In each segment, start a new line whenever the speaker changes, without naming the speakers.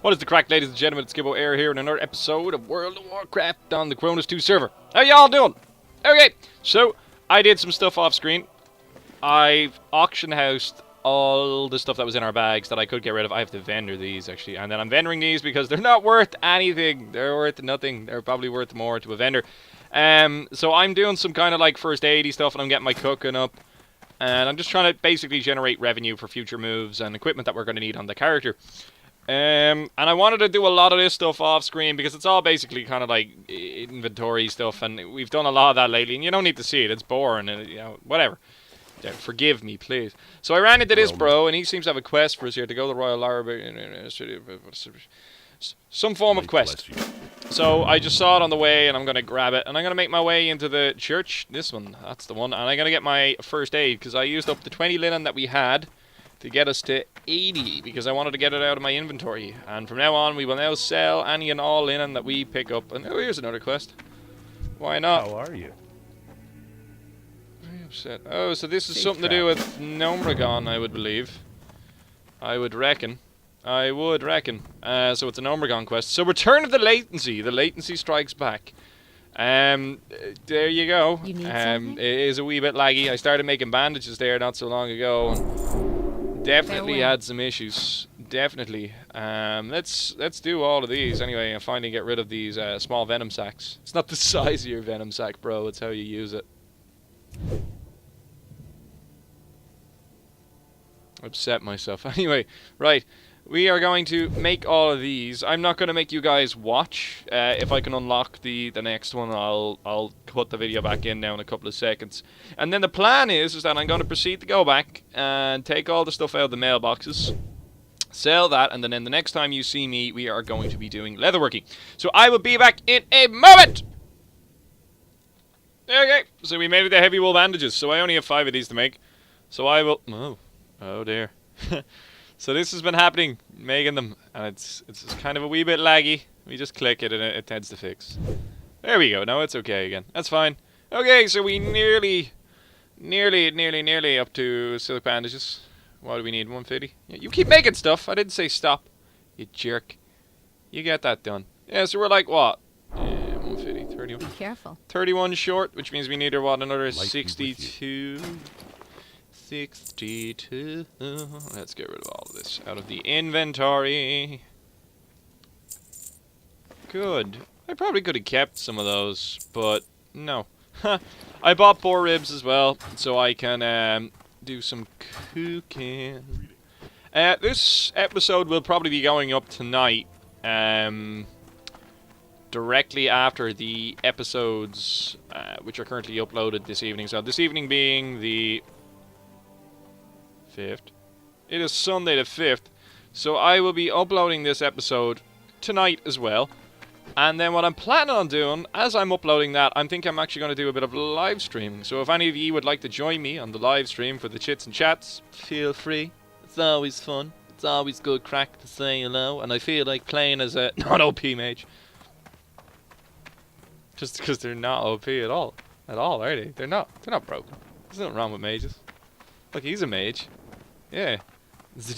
What is the crack, ladies and gentlemen? It's Gibboeire here in another episode of World of Warcraft on the Kronos 2 server. How y'all doing? Okay, so I did some stuff off screen. I've auction housed all the stuff that was in our bags that I could get rid of. I have to vendor these, actually. And then I'm vendoring these because they're not worth anything. They're worth nothing. They're probably worth more to a vendor. So I'm doing some kind of like first aid-y stuff, and I'm getting my cooking up. And I'm just trying to basically generate revenue for future moves and equipment that we're going to need on the character. And I wanted to do a lot of this stuff off screen because it's all basically kind of like inventory stuff, and we've done a lot of that lately, and you don't need to see it. It's boring, and you know, whatever. Yeah, forgive me, please. So I ran into this bro, and he seems to have a quest for us here to go to the Royal Library. Some form of quest. So I just saw it on the way, and I'm going to grab it, and I'm going to make my way into the church. This one, that's the one. And I'm going to get my first aid, because I used up the 20 linen that we had to get us to 80, because I wanted to get it out of my inventory. And from now on, we will now sell any and all linen that we pick up. And oh, here's another quest. Why not?
How are you?
Very upset. Oh, so this is something to do with Gnomragon, I would believe. I would reckon. So it's an Gnomragon quest. So Return of the Latency. The latency strikes back. There you go.
You need something?
It is a wee bit laggy. I started making bandages there not so long ago, and definitely had some issues. Definitely. Let's do all of these anyway, and finally get rid of these small venom sacs. It's not the size of your venom sac, bro. It's how you use it. Upset myself. Anyway, right. We are going to make all of these. I'm not going to make you guys watch. If I can unlock the next one, I'll put the video back in now in a couple of seconds. And then the plan is that I'm going to proceed to go back and take all the stuff out of the mailboxes, sell that, and then the next time you see me, we are going to be doing leatherworking. So I will be back in a moment! Okay, so we made it the heavy wool bandages. So I only have 5 of these to make. So I will... Oh dear. So this has been happening, making them, and it's kind of a wee bit laggy. We just click it and it tends to fix. There we go, now it's okay again. That's fine. Okay, so we nearly up to silk bandages. What do we need, 150? Yeah, you keep making stuff, I didn't say stop. You jerk. You get that done. Yeah, so we're like, what? 150, 31.
Be careful.
31 short, which means we need, what, another 62? 62. Let's get rid of all of this out of the inventory. Good. I probably could have kept some of those, but no. I bought boar ribs as well, so I can do some cooking. This episode will probably be going up tonight, directly after the episodes which are currently uploaded this evening. So this evening being the 5th. It is Sunday the 5th, so I will be uploading this episode tonight as well. And then what I'm planning on doing, as I'm uploading that, I'm thinking I'm actually going to do a bit of live streaming. So if any of you would like to join me on the live stream for the chits and chats, feel free. It's always fun. It's always good crack to say hello, and I feel like playing as a non-OP mage. Just because they're not OP at all. At all, are they? They're not broken. There's nothing wrong with mages. Look, he's a mage. Yeah. It's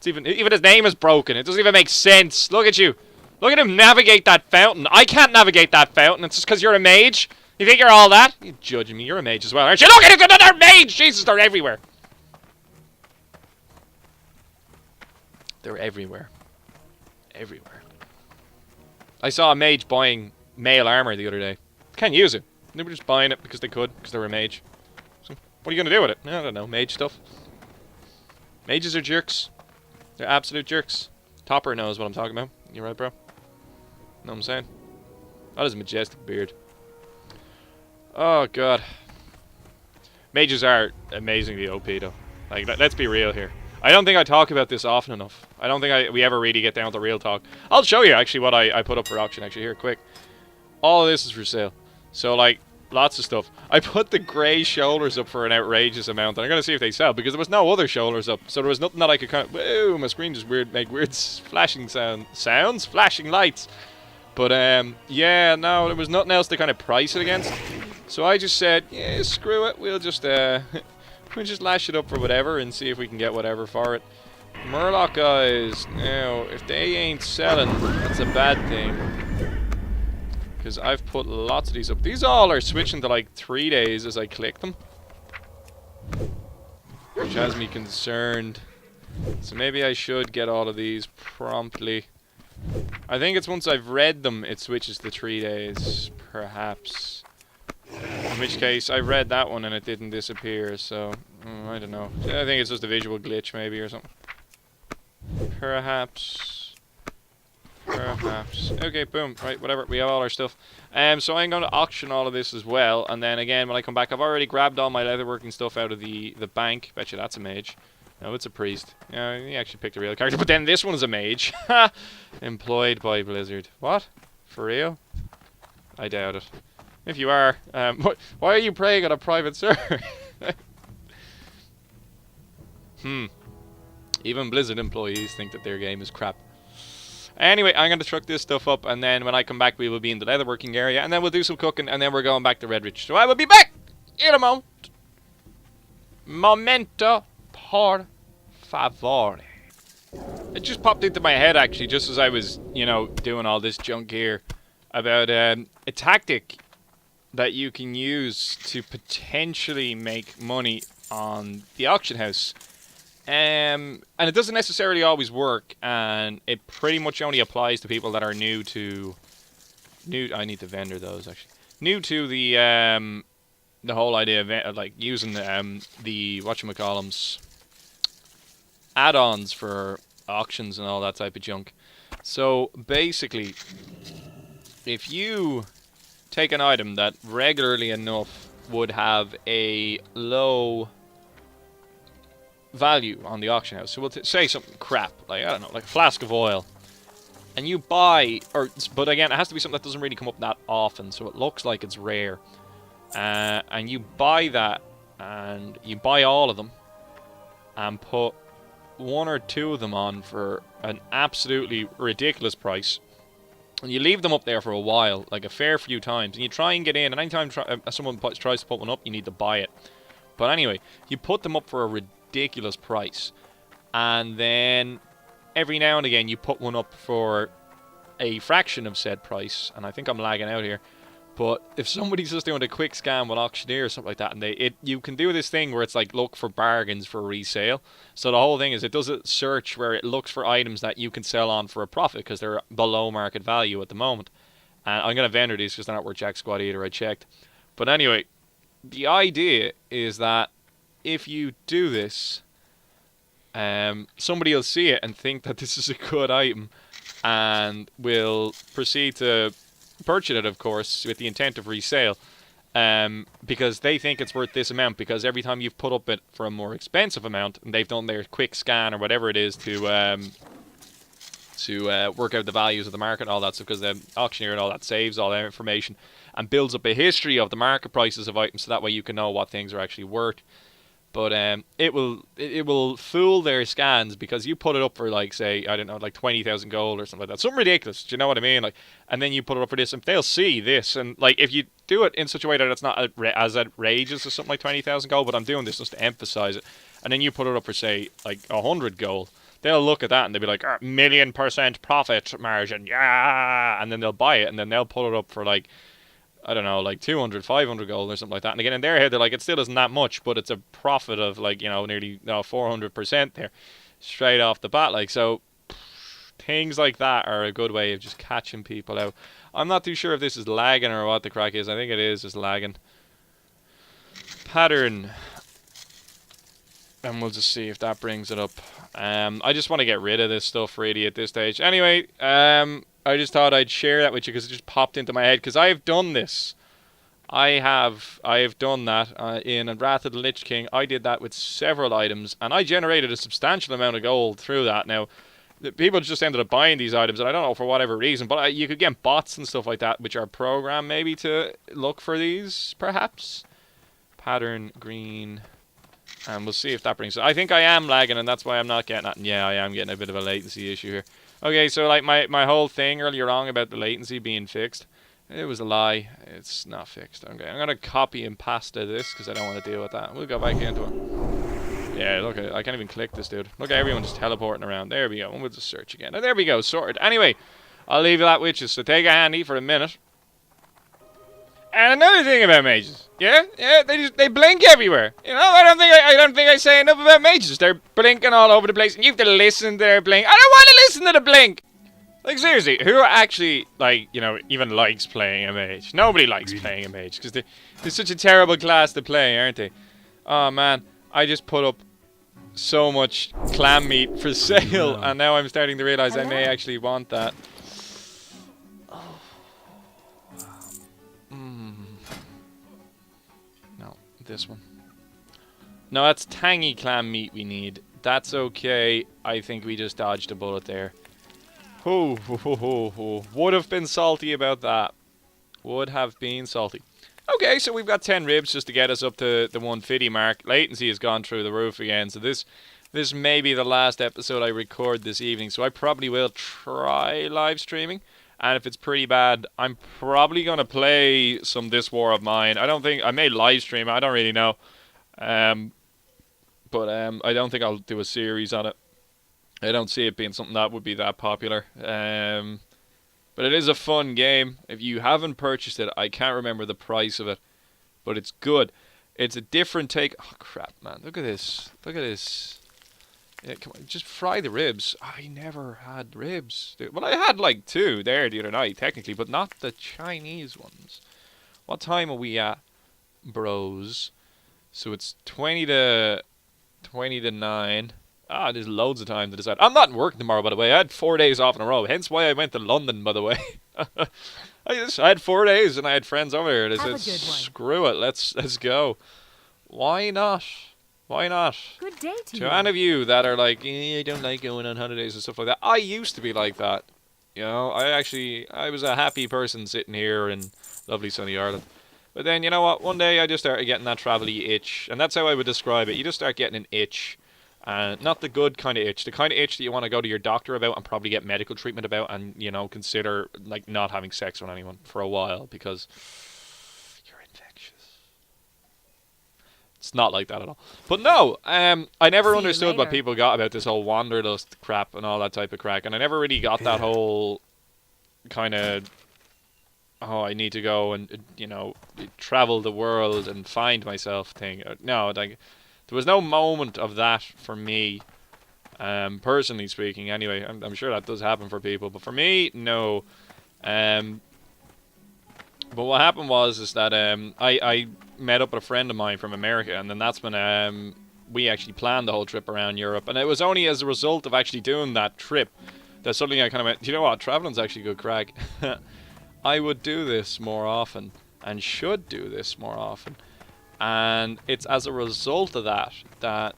even his name is broken. It doesn't even make sense. Look at you. Look at him navigate that fountain. I can't navigate that fountain. It's just because you're a mage. You think you're all that? You're judging me. You're a mage as well, aren't you? Look at it. Another mage. Jesus, they're everywhere. They're everywhere. Everywhere. I saw a mage buying mail armor the other day. Can't use it. They were just buying it because they could, because they were a mage. So, what are you going to do with it? I don't know, mage stuff. Mages are jerks. They're absolute jerks. Topper knows what I'm talking about. You right, bro? Know what I'm saying? That is a majestic beard. Oh, God. Mages are amazingly OP, though. Like, let's be real here. I don't think I talk about this often enough. I don't think we ever really get down to real talk. I'll show you, actually, what I put up for auction, actually, here, quick. All of this is for sale. So, like, lots of stuff. I put the grey shoulders up for an outrageous amount, and I'm going to see if they sell, because there was no other shoulders up, so there was nothing that I could kind of... Whoa, my screen just make weird flashing sounds? Flashing lights. But, yeah, no, there was nothing else to kind of price it against. So I just said, yeah, screw it, we'll just lash it up for whatever and see if we can get whatever for it. Murloc guys, now, if they ain't selling, that's a bad thing. Because I've put lots of these up. These all are switching to like 3 days as I click them. Which has me concerned. So maybe I should get all of these promptly. I think it's once I've read them, it switches to 3 days, perhaps. In which case, I read that one and it didn't disappear, so I don't know. I think it's just a visual glitch, maybe, or something. Perhaps. Perhaps. Okay, boom. Right, whatever. We have all our stuff. So I'm going to auction all of this as well, and then again, when I come back, I've already grabbed all my leatherworking stuff out of the bank. Bet you that's a mage. No, it's a priest. Yeah, he actually picked a real character, but then this one is a mage. Employed by Blizzard. What? For real? I doubt it. If you are, why are you praying on a private server? Even Blizzard employees think that their game is crap. Anyway, I'm going to truck this stuff up, and then when I come back, we will be in the leatherworking area, and then we'll do some cooking, and then we're going back to Redridge. So I will be back in a moment. Momento por favore. It just popped into my head, actually, just as I was, you know, doing all this junk here, about a tactic that you can use to potentially make money on the auction house. And it doesn't necessarily always work, and it pretty much only applies to people that are new to... I need to vendor those, actually. New to the whole idea of, like, using the whatchamacallums, add-ons for auctions and all that type of junk. So, basically, if you take an item that regularly enough would have a low value on the auction house, so we'll say something crap, like, I don't know, like a flask of oil, and you buy, but again, it has to be something that doesn't really come up that often, so it looks like it's rare, and you buy that, and you buy all of them, and put 1 or 2 of them on for an absolutely ridiculous price, and you leave them up there for a while, like a fair few times, and you try and get in, and anytime someone tries to put one up, you need to buy it. But anyway, you put them up for a ridiculous price, and then every now and again you put one up for a fraction of said price, and I think I'm lagging out here, but if somebody's just doing a quick scan with Auctioneer or something like that, and you can do this thing where it's like look for bargains for resale. So the whole thing is it does a search where it looks for items that you can sell on for a profit because they're below market value at the moment. And I'm going to vendor these because they're not worth jack squat either, I checked. But anyway, the idea is that if you do this, somebody will see it and think that this is a good item and will proceed to purchase it, of course, with the intent of resale, because they think it's worth this amount, because every time you've put up it for a more expensive amount and they've done their quick scan or whatever it is to work out the values of the market and all that stuff, because the auctioneer and all that saves all that information and builds up a history of the market prices of items, so that way you can know what things are actually worth. But it will fool their scans, because you put it up for, like, say, I don't know, like 20,000 gold or something like that. Something ridiculous, do you know what I mean? Like, and then you put it up for this, and they'll see this. And, like, if you do it in such a way that it's not as outrageous as something like 20,000 gold, but I'm doing this just to emphasize it, and then you put it up for, say, like 100 gold, they'll look at that and they'll be like, 1,000,000% profit margin, yeah! And then they'll buy it, and then they'll put it up for, like, I don't know, like 200, 500 gold or something like that. And again, in their head, they're like, it still isn't that much, but it's a profit of, like, you know, nearly 400% there, straight off the bat. Like, so things like that are a good way of just catching people out. I'm not too sure if this is lagging or what the crack is. I think it is just lagging. Pattern. And we'll just see if that brings it up. I just want to get rid of this stuff really at this stage. Anyway, I just thought I'd share that with you because it just popped into my head, because I have done this. I have done that in Wrath of the Lich King. I did that with several items, and I generated a substantial amount of gold through that. Now, people just ended up buying these items, and I don't know for whatever reason, but you could get bots and stuff like that, which are programmed maybe to look for these, perhaps. Pattern, green, and we'll see if that brings it. I think I am lagging, and that's why I'm not getting that. And yeah, I am getting a bit of a latency issue here. Okay, so like my whole thing earlier on about the latency being fixed, it was a lie. It's not fixed. Okay, I'm going to copy and paste this because I don't want to deal with that. We'll go back into it. Yeah, look, I can't even click this, dude. Look at everyone just teleporting around. There we go. And we'll just search again. And there we go, sorted. Anyway, I'll leave that with you, so take a handy for a minute. And another thing about mages, yeah, they blink everywhere. You know, I don't think I say enough about mages. They're blinking all over the place, and you have to listen to their blink. I don't want to listen to the blink. Like seriously, who actually even likes playing a mage? Nobody likes playing a mage because they're such a terrible class to play, aren't they? Oh man, I just put up so much clam meat for sale, and now I'm starting to realize I may actually want that. This one. No, that's tangy clam meat we need. That's okay. I think we just dodged a bullet there. Would have been salty about that. Would have been salty. Okay, so we've got 10 ribs just to get us up to the 150 mark. Latency has gone through the roof again, so this may be the last episode I record this evening, so I probably will try live streaming. And if it's pretty bad, I'm probably going to play some This War of Mine. I don't think... I may live stream it. I don't really know. But I don't think I'll do a series on it. I don't see it being something that would be that popular. But it is a fun game. If you haven't purchased it, I can't remember the price of it. But it's good. It's a different take... Oh, crap, man. Look at this. Look at this. Yeah, come on, just fry the ribs. I never had ribs. Well, I had like 2 there the other night, technically, but not the Chinese ones. What time are we at, bros? So it's 20 to 9. Ah, there's loads of time to decide. I'm not in work tomorrow, by the way. I had 4 days off in a row. Hence why I went to London, by the way. I had 4 days and I had friends over here. They said, screw it, let's go. Why not? Why not?
Good day
to any of you that are like, I don't like going on holidays and stuff like that. I used to be like that. You know, I was a happy person sitting here in lovely sunny Ireland. But then, you know what? One day I just started getting that travel-y itch. And that's how I would describe it. You just start getting an itch. Not the good kind of itch. The kind of itch that you want to go to your doctor about and probably get medical treatment about and, you know, consider, like, not having sex with anyone for a while because you're infectious. It's not like that at all. But no, I never understood what people got about this whole wanderlust crap and all that type of crack. And I never really got that whole kind of, oh, I need to go and, you know, travel the world and find myself thing. No, like, there was no moment of that for me, personally speaking. Anyway, I'm sure that does happen for people. But for me, no. But what happened was that I met up with a friend of mine from America, and then that's when we actually planned the whole trip around Europe. And it was only as a result of actually doing that trip that suddenly I kind of went, do you know what, traveling's actually good crack. I would do this more often, and should do this more often. And it's as a result of that that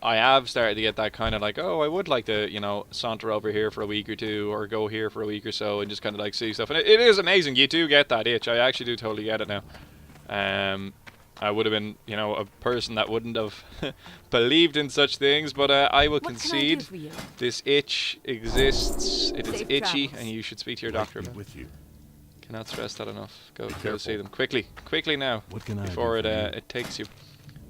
I have started to get that kind of like, oh, I would like to, you know, saunter over here for a week or two, or go here for a week or so, and just kind of like see stuff. And it is amazing. You do get that itch. I actually do totally get it now. I would have been, you know, a person that wouldn't have believed in such things, but I will concede this itch exists. It is itchy, and you should speak to your doctor about it. Cannot stress that enough. Go see them quickly now, before it takes you.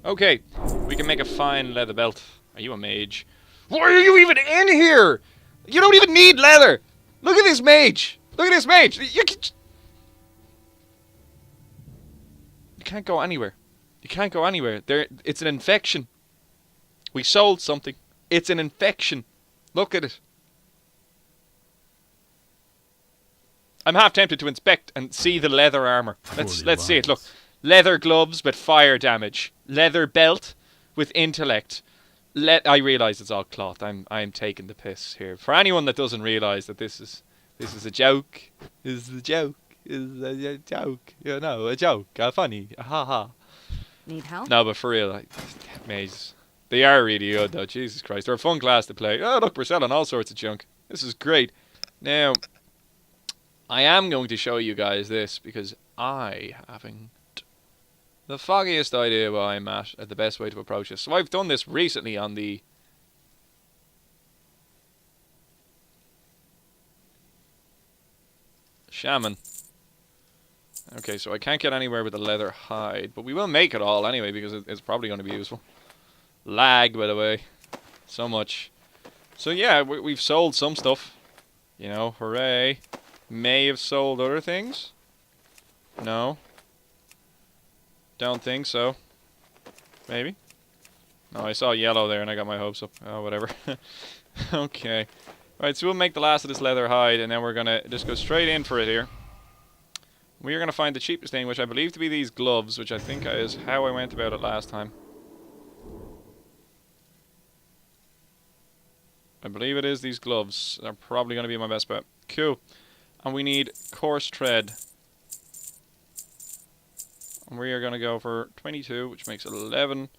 Okay, we can make a fine leather belt. Are you a mage? Why are you even in here? You don't even need leather. Look at this mage. Look at this mage. You can't go anywhere. You can't go anywhere. It's an infection. We sold something. It's an infection. Look at it. I'm half tempted to inspect and see the leather armor. Let's see it. Look, leather gloves with fire damage, leather belt with intellect. I realize it's all cloth. I'm taking the piss here. For anyone that doesn't realize that this is a joke, this is a joke. Is a joke. You know, a joke. Funny. Ha ha.
Need help?
No, but for real, like, mazes. They are really good though. Jesus Christ, they're a fun class to play. Oh look, we're selling all sorts of junk. This is great. Now, I am going to show you guys this because I haven't the foggiest idea where I'm at the best way to approach this. So I've done this recently on the Shaman. Okay, so I can't get anywhere with the leather hide, but we will make it all anyway because it's probably going to be useful. Lag, by the way. So much. So yeah, we've sold some stuff. You know, hooray. May have sold other things? No. Don't think so. Maybe? No, I saw yellow there and I got my hopes up. Oh, whatever. Okay. Alright, so we'll make the last of this leather hide and then we're gonna just go straight in for it here. We are gonna find the cheapest thing, which I believe to be these gloves, which I think is how I went about it last time. I believe it is these gloves. They're probably gonna be my best bet. Cool. And we need coarse thread. And we are gonna go for 22, which makes 11.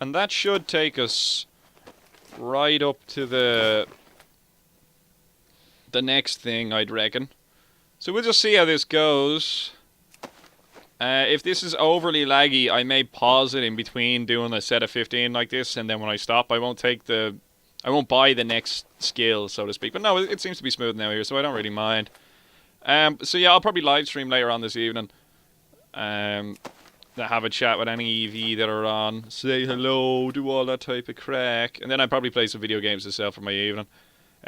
And that should take us right up to the next thing, I'd reckon. So we'll just see how this goes. If this is overly laggy, I may pause it in between doing a set of 15 like this, and then when I stop, I won't buy the next skill, so to speak. But no, it seems to be smooth now here, so I don't really mind. So yeah, I'll probably live stream later on this evening. Have a chat with any EV that are on, say hello, do all that type of crack, and then I'd probably play some video games myself for my evening.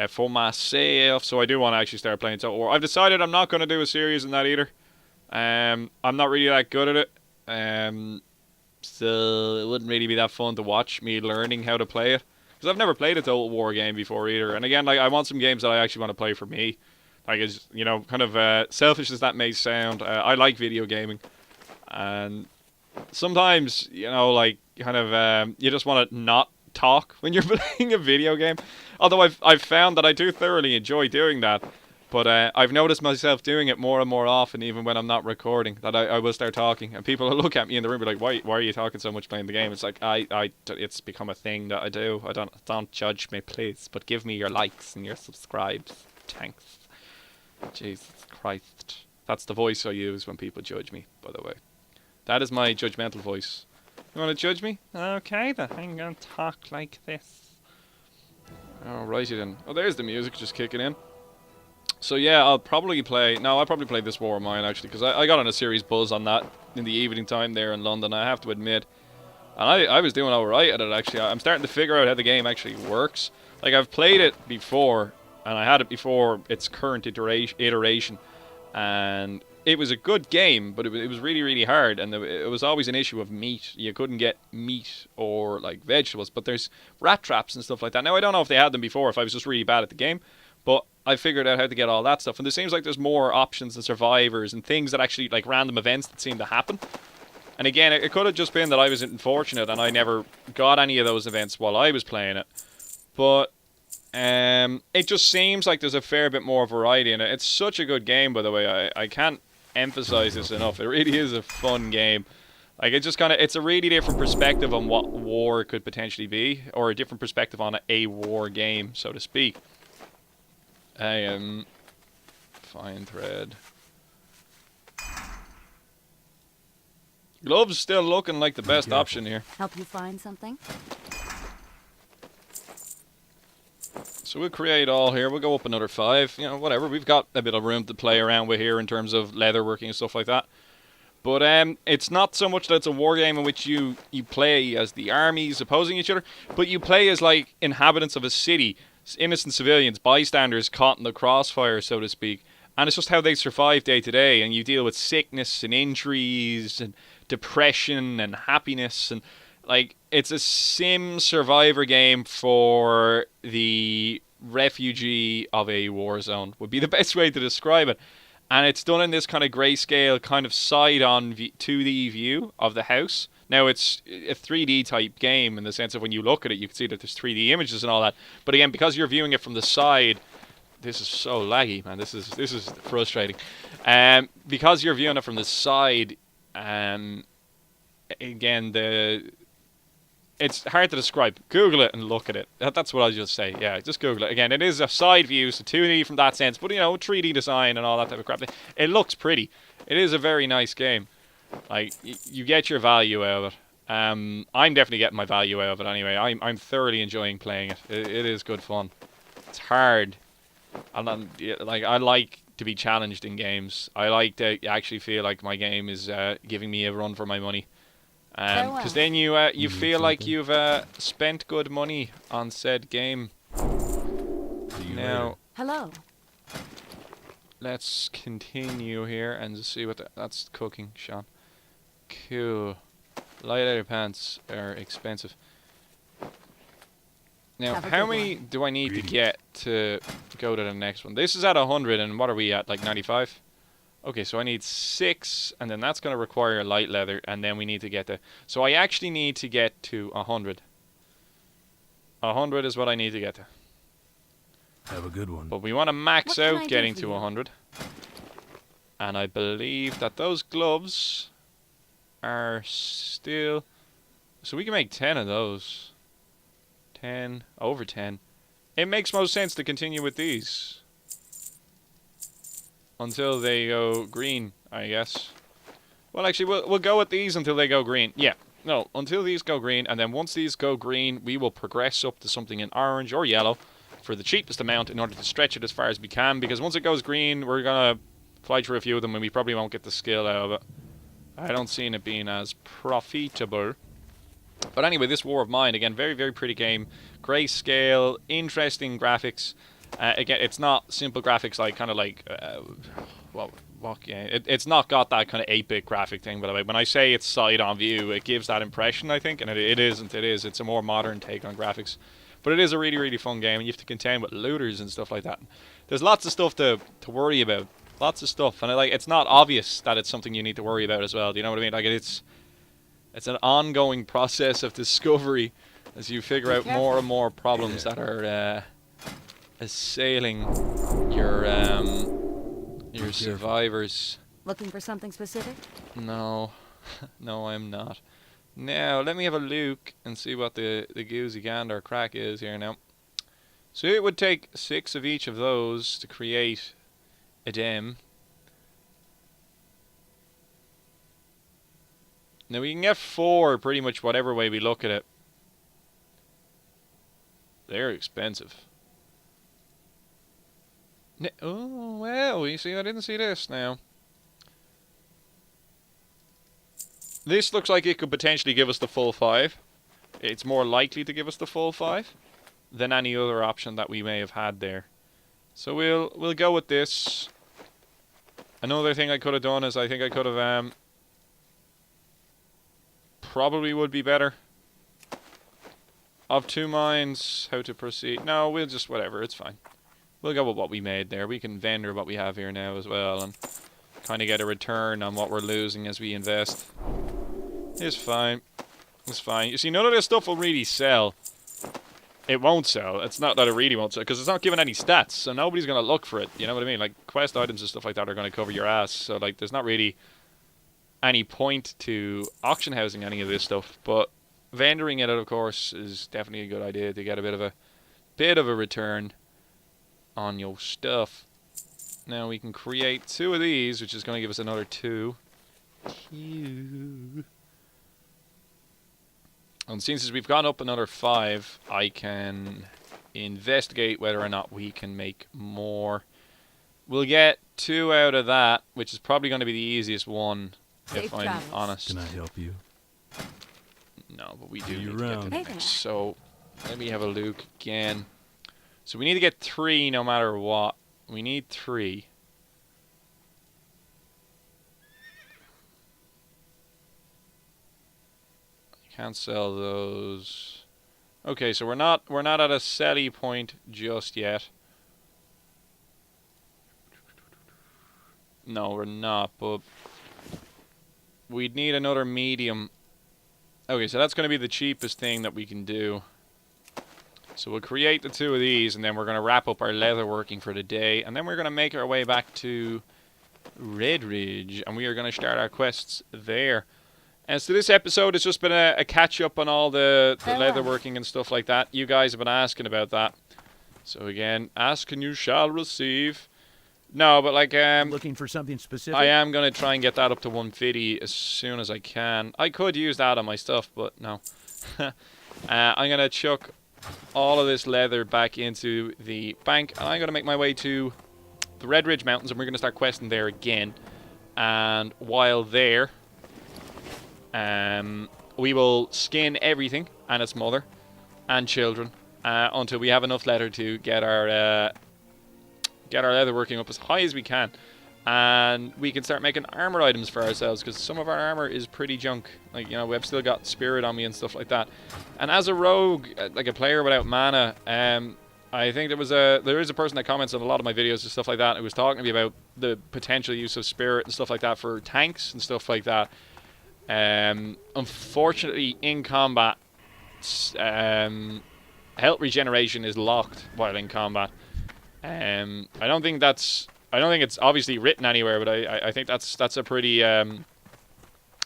For myself, so I do want to actually start playing Total War. I've decided I'm not going to do a series in that either. I'm not really that good at it. So it wouldn't really be that fun to watch me learning how to play it. Because I've never played a Total War game before either. And again, like, I want some games that I actually want to play for me. Like, it's, you know, kind of selfish as that may sound, I like video gaming. And sometimes, you know, like, kind of, you just want to not talk when you're playing a video game. Although I've found that I do thoroughly enjoy doing that. But I've noticed myself doing it more and more often, even when I'm not recording, that I will start talking. And people will look at me in the room and be like, why are you talking so much playing the game? It's like, it's become a thing that I do. Don't judge me, please. But give me your likes and your subscribes. Thanks. Jesus Christ. That's the voice I use when people judge me, by the way. That is my judgmental voice. You want to judge me? Okay, then I'm going to talk like this. Alrighty then. Oh, there's the music just kicking in. So yeah, I'll probably play this War of Mine actually, because I got on a serious buzz on that in the evening time there in London, I have to admit. And I was doing alright at it actually. I'm starting to figure out how the game actually works. Like, I've played it before, and I had it before its current iteration, and it was a good game, but it was really, really hard, and it was always an issue of meat. You couldn't get meat or, like, vegetables, but there's rat traps and stuff like that. Now, I don't know if they had them before, if I was just really bad at the game, but I figured out how to get all that stuff, and it seems like there's more options and survivors and things that actually, like, random events that seem to happen. And again, it could have just been that I was unfortunate and I never got any of those events while I was playing it. But it just seems like there's a fair bit more variety in it. It's such a good game, by the way. I can't emphasize this enough. It really is a fun game. Like, it's a really different perspective on what war could potentially be, or a different perspective on a war game, so to speak. Fine thread. Gloves still looking like the best option here.
Help you find something?
So we'll create all here. We'll go up another 5. You know, whatever. We've got a bit of room to play around with here in terms of leatherworking and stuff like that. But it's not so much that it's a war game in which you play as the armies opposing each other, but you play as, like, inhabitants of a city, innocent civilians, bystanders caught in the crossfire, so to speak. And it's just how they survive day to day, and you deal with sickness and injuries and depression and happiness, and, like, it's a sim survivor game for the refugee of a war zone, would be the best way to describe it. And it's done in this kind of grayscale, kind of side-on 2D view of the house. Now, it's a 3D type game in the sense of when you look at it, you can see that there's 3D images and all that. But again, because you're viewing it from the side, this is so laggy, man. This is frustrating. Because you're viewing it from the side, again, it's hard to describe. Google it and look at it. That's what I'll just say. Yeah, just Google it. Again, it is a side view, so 2D from that sense, but, you know, 3D design and all that type of crap. It looks pretty. It is a very nice game. Like, you get your value out of it. I'm definitely getting my value out of it anyway. I'm thoroughly enjoying playing it. It is good fun. It's hard. I like to be challenged in games. I like to actually feel like my game is giving me a run for my money. Because then you feel like you've spent good money on said game. Now,
hello.
Let's continue here and see what that's cooking, Sean. Cool. Light leather pants are expensive. Now, how many do I need to get to go to the next one? This is at 100, and what are we at, like 95? Okay, so I need 6, and then that's going to require light leather, and then we need to get to... So I actually need to get to 100. 100 is what I need to get to.
Have a good one.
But we want to max out getting to 100. And I believe that those gloves are still... So we can make 10 of those. 10, over 10. It makes most sense to continue with these. Until they go green, I guess. Well, actually, we'll go with these until they go green. Yeah, no, until these go green. And then once these go green, we will progress up to something in orange or yellow for the cheapest amount in order to stretch it as far as we can. Because once it goes green, we're going to fight for a few of them and we probably won't get the skill out of it. I don't see it being as profitable. But anyway, this War of Mine, again, very, very pretty game. Grayscale, interesting graphics. Again, it's not simple graphics like kind of like, it's not got that kind of 8-bit graphic thing, by the way. When I say it's side-on view, it gives that impression, I think, and it isn't. It is. It's a more modern take on graphics. But it is a really, really fun game, and you have to contend with looters and stuff like that. There's lots of stuff to worry about. Lots of stuff. And it's not obvious that it's something you need to worry about as well. Do you know what I mean? Like, it's an ongoing process of discovery as you figure out more and more problems that are assailing your survivors.
Looking for something specific?
No. No, I'm not. Now, let me have a look and see what the goozy gander crack is here now. So it would take 6 of each of those to create a dem. Now we can get 4 pretty much whatever way we look at it. They're expensive. Oh, well, you see, I didn't see this now. This looks like it could potentially give us the full 5. It's more likely to give us the full 5 than any other option that we may have had there. So we'll go with this. Another thing I could have done is I think I could have probably would be better. Of 2 minds, how to proceed. No, we'll just whatever, it's fine. We'll go with what we made there. We can vendor what we have here now as well and kind of get a return on what we're losing as we invest. It's fine. It's fine. You see, none of this stuff will really sell. It won't sell. It's not that it really won't sell, because it's not giving any stats, so nobody's going to look for it. You know what I mean? Like, quest items and stuff like that are going to cover your ass, so, like, there's not really any point to auction housing any of this stuff, but vendoring it, of course, is definitely a good idea to get a bit of a return on your stuff. Now we can create 2 of these, which is going to give us another 2. And since we've gone up another 5, I can investigate whether or not we can make more. We'll get 2 out of that, which is probably going to be the easiest one, if I'm honest.
Can I help you?
No, but we do need to get to the next. So let me have a look again. So we need to get 3 no matter what. We need 3. Can't sell those. Okay, so we're not at a selly point just yet. No, we're not, but we'd need another medium. Okay, so that's going to be the cheapest thing that we can do. So we'll create the 2 of these, and then we're going to wrap up our leatherworking for the day, and then we're going to make our way back to Red Ridge, and we are going to start our quests there. And so this episode has just been a catch-up on all the leatherworking and stuff like that. You guys have been asking about that. So again, ask and you shall receive. No, but like...
looking for something specific?
I am going to try and get that up to 150 as soon as I can. I could use that on my stuff, but no. I'm going to chuck all of this leather back into the bank, and I'm going to make my way to the Red Ridge Mountains, and we're going to start questing there again. And while there, we will skin everything and its mother and children until we have enough leather to get our leatherworking up as high as we can. And we can start making armor items for ourselves, because some of our armor is pretty junk. Like, you know, we've still got spirit on me and stuff like that. And as a rogue, like a player without mana, I think there is a person that comments on a lot of my videos and stuff like that, who was talking to me about the potential use of spirit and stuff like that for tanks and stuff like that. Unfortunately, in combat, health regeneration is locked while in combat. I don't think it's obviously written anywhere, but I think that's a pretty a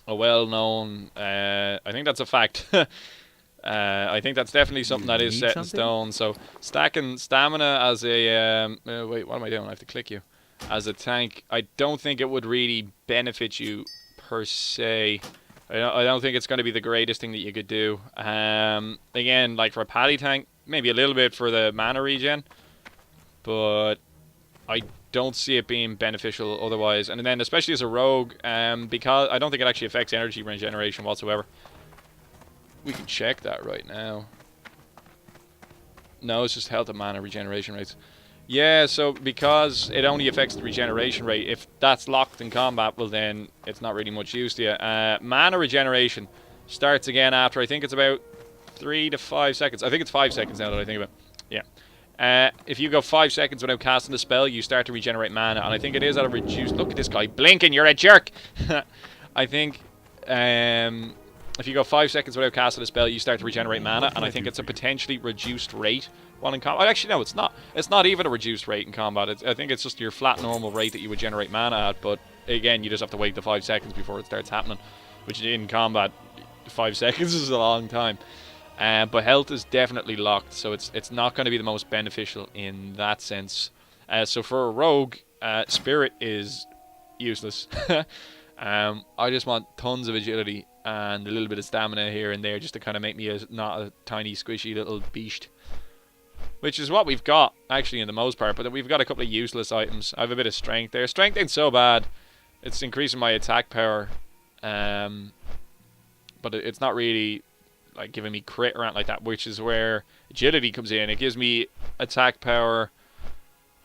well-known. I think that's a fact. I think that's definitely something that is set in stone. So stacking stamina as a wait, what am I doing? I have to click you. As a tank, I don't think it would really benefit you per se. I don't think it's going to be the greatest thing that you could do. Again, like for a paddy tank, maybe a little bit for the mana regen, but I don't see it being beneficial otherwise. And then especially as a rogue, because I don't think it actually affects energy regeneration whatsoever. We can check that right now. No, it's just health and mana regeneration rates. Yeah, so because it only affects the regeneration rate, if that's locked in combat, well then it's not really much use to you. Mana regeneration starts again after, I think it's about 3 to 5 seconds. I think it's 5 seconds now that I think about it. Yeah. If you go 5 seconds without casting the spell, you start to regenerate mana, and I think it is at a reduced... Look at this guy blinking, you're a jerk! I think... if you go 5 seconds without casting a spell, you start to regenerate mana, and I think it's a potentially reduced rate while in combat. Actually, no, it's not. It's not even a reduced rate in combat. I think it's just your flat normal rate that you would generate mana at, but again, you just have to wait the 5 seconds before it starts happening, which in combat, 5 seconds is a long time. But health is definitely locked, so it's not going to be the most beneficial in that sense. So for a rogue, spirit is useless. I just want tons of agility and a little bit of stamina here and there, just to kind of make me not a tiny squishy little beast, which is what we've got actually in the most part. But then we've got a couple of useless items. I have a bit of strength there. Strength ain't so bad. It's increasing my attack power, but it's not really like giving me crit or anything like that, which is where agility comes in. It gives me attack power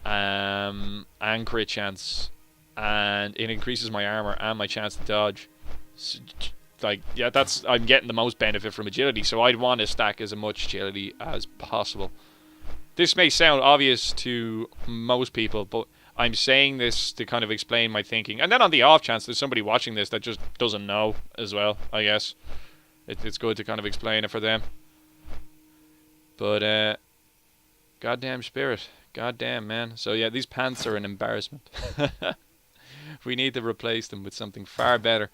and crit chance, and it increases my armor and my chance to dodge. So, like, yeah, I'm getting the most benefit from agility, so I'd want to stack as much agility as possible. This may sound obvious to most people, but I'm saying this to kind of explain my thinking. And then on the off chance there's somebody watching this that just doesn't know as well, I guess it's good to kind of explain it for them. But goddamn spirit, goddamn man. So yeah, these pants are an embarrassment. We need to replace them with something far better.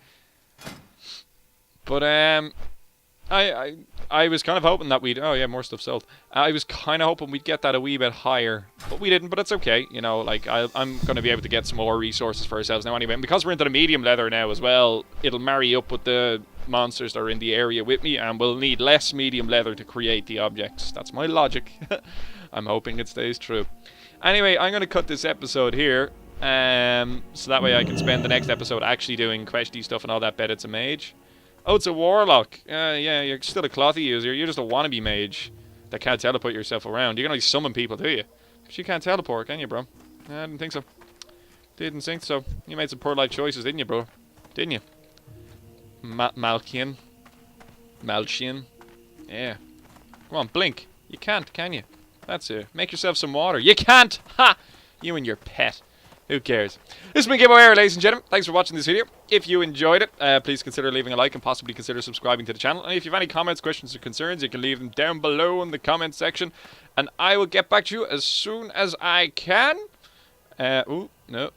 But I was kind of hoping that we'd... Oh yeah, more stuff sold. I was kind of hoping we'd get that a wee bit higher, but we didn't. But it's okay, you know. Like I'm going to be able to get some more resources for ourselves now anyway. And because we're into the medium leather now as well, it'll marry up with the monsters that are in the area with me, and we'll need less medium leather to create the objects. That's my logic. I'm hoping it stays true. Anyway, I'm going to cut this episode here, so that way I can spend the next episode actually doing questy stuff and all that. Bet it's a mage. Oh, it's a warlock. Yeah, you're still a clothy user. You're just a wannabe mage that can't teleport yourself around. You can only summon people, do you? But you can't teleport, can you, bro? I didn't think so. Didn't think so. You made some poor life choices, didn't you, bro? Didn't you? Malchian. Yeah. Come on, blink. You can't, can you? That's it. Make yourself some water. You can't! Ha! You and your pet. Who cares? This has been Gibboeire, ladies and gentlemen. Thanks for watching this video. If you enjoyed it, please consider leaving a like and possibly consider subscribing to the channel. And if you have any comments, questions, or concerns, you can leave them down below in the comment section, and I will get back to you as soon as I can. Ooh, no.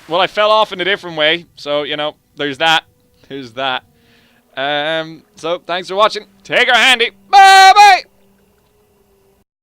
Well, I fell off in a different way, so, you know, there's that. There's that. So, thanks for watching. Take her handy. Bye-bye!